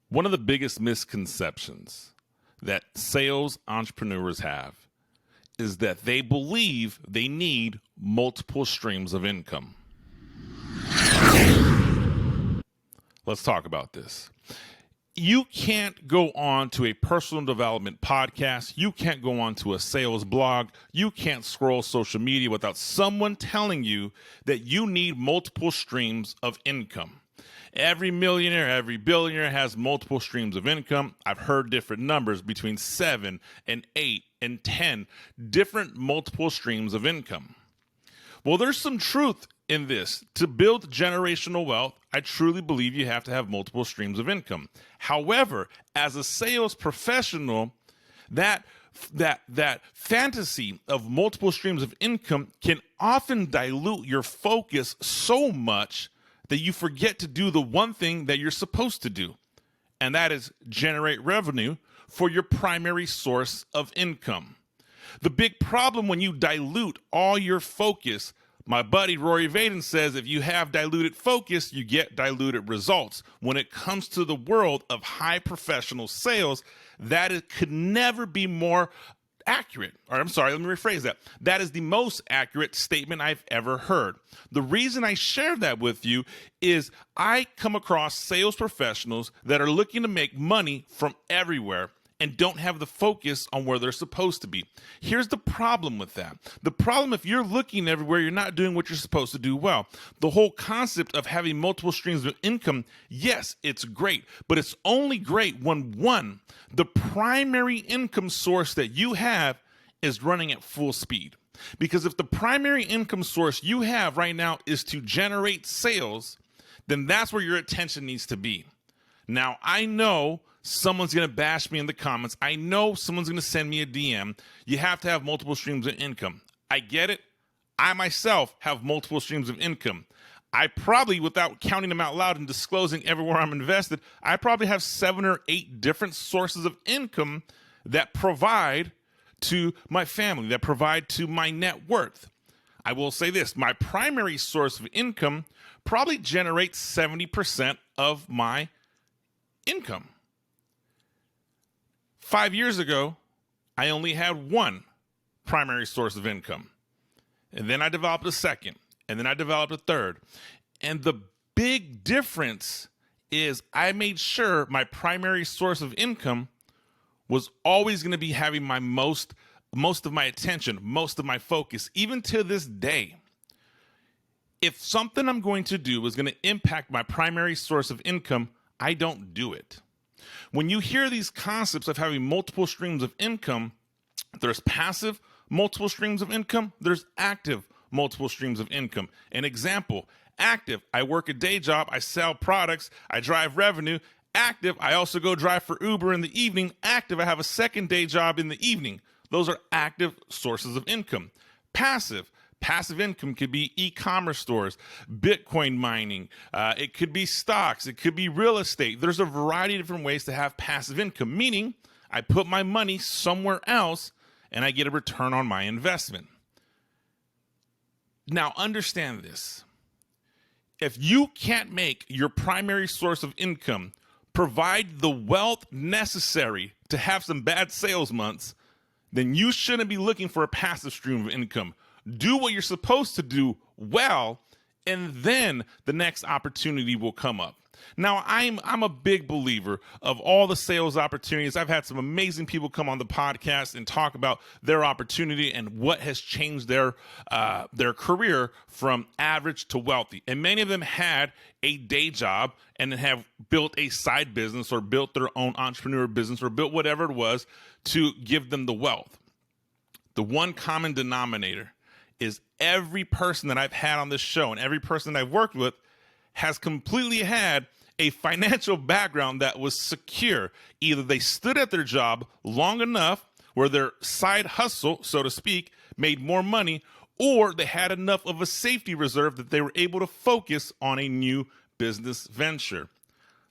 One of the biggest misconceptions that sales entrepreneurs have is that they believe they need multiple streams of income. Let's talk about this. You can't go on to a personal development podcast. You can't go on to a sales blog. You can't scroll social media without someone telling you that you need multiple streams of income. Every millionaire, every billionaire has multiple streams of income. I've heard different numbers between 7 and 8 and 10 different multiple streams of income. Well, there's some truth in this. To build generational wealth, I truly believe you have to have multiple streams of income. However, as a sales professional, that fantasy of multiple streams of income can often dilute your focus so much that you forget to do the one thing that you're supposed to do, and that is generate revenue for your primary source of income. The big problem when you dilute all your focus, my buddy Rory Vaden says, if you have diluted focus, you get diluted results. When it comes to the world of high professional sales, could never be more accurate. Or I'm sorry, let me rephrase that. That is the most accurate statement I've ever heard. The reason I share that with you is I come across sales professionals that are looking to make money from everywhere and don't have the focus on where they're supposed to be. Here's the problem with that. The problem, if you're looking everywhere, you're not doing what you're supposed to do well. The whole concept of having multiple streams of income, yes, it's great, but it's only great when one, the primary income source that you have is running at full speed. Because if the primary income source you have right now is to generate sales, then that's where your attention needs to be. Now, I know someone's going to bash me in the comments. I know someone's going to send me a DM. You have to have multiple streams of income. I get it. I myself have multiple streams of income. I probably, without counting them out loud and disclosing everywhere I'm invested, I probably have 7 or 8 different sources of income that provide to my family, that provide to my net worth. I will say this, my primary source of income probably generates 70% of my income. 5 years ago, I only had one primary source of income. And then I developed a second. And then I developed a third. And the big difference is I made sure my primary source of income was always going to be having my most of my attention, most of my focus, even to this day. If something I'm going to do is going to impact my primary source of income, I don't do it. When you hear these concepts of having multiple streams of income, there's passive multiple streams of income, there's active multiple streams of income. An example, active, I work a day job, I sell products, I drive revenue. Active, I also go drive for Uber in the evening. Active, I have a second day job in the evening. Those are active sources of income. Passive income could be e-commerce stores, Bitcoin mining. It could be stocks. It could be real estate. There's a variety of different ways to have passive income, meaning I put my money somewhere else and I get a return on my investment. Now, understand this. If you can't make your primary source of income provide the wealth necessary to have some bad sales months, then you shouldn't be looking for a passive stream of income. Do what you're supposed to do well, and then the next opportunity will come up. Now, I'm a big believer of all the sales opportunities. I've had some amazing people come on the podcast and talk about their opportunity and what has changed their career from average to wealthy. And many of them had a day job and have built a side business or built their own entrepreneur business or built whatever it was to give them the wealth. The one common denominator is every person that I've had on this show and every person that I've worked with has completely had a financial background that was secure. Either they stood at their job long enough where their side hustle, so to speak, made more money, or they had enough of a safety reserve that they were able to focus on a new business venture.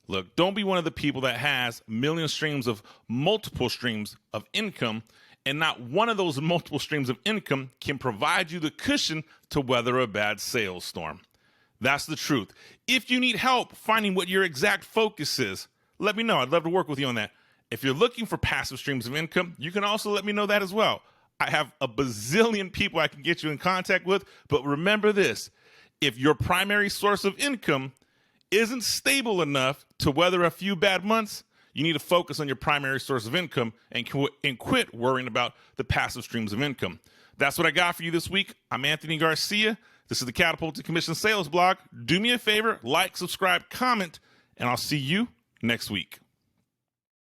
Look, don't be one of the people that has million streams of multiple streams of income, and not one of those multiple streams of income can provide you the cushion to weather a bad sales storm. That's the truth. If you need help finding what your exact focus is, let me know. I'd love to work with you on that. If you're looking for passive streams of income, you can also let me know that as well. I have a bazillion people I can get you in contact with, but remember this: if your primary source of income isn't stable enough to weather a few bad months, you need to focus on your primary source of income and quit worrying about the passive streams of income. That's what I got for you this week. I'm Anthony Garcia. This is the Catapulting Commission Sales Blog. Do me a favor, like, subscribe, comment, and I'll see you next week.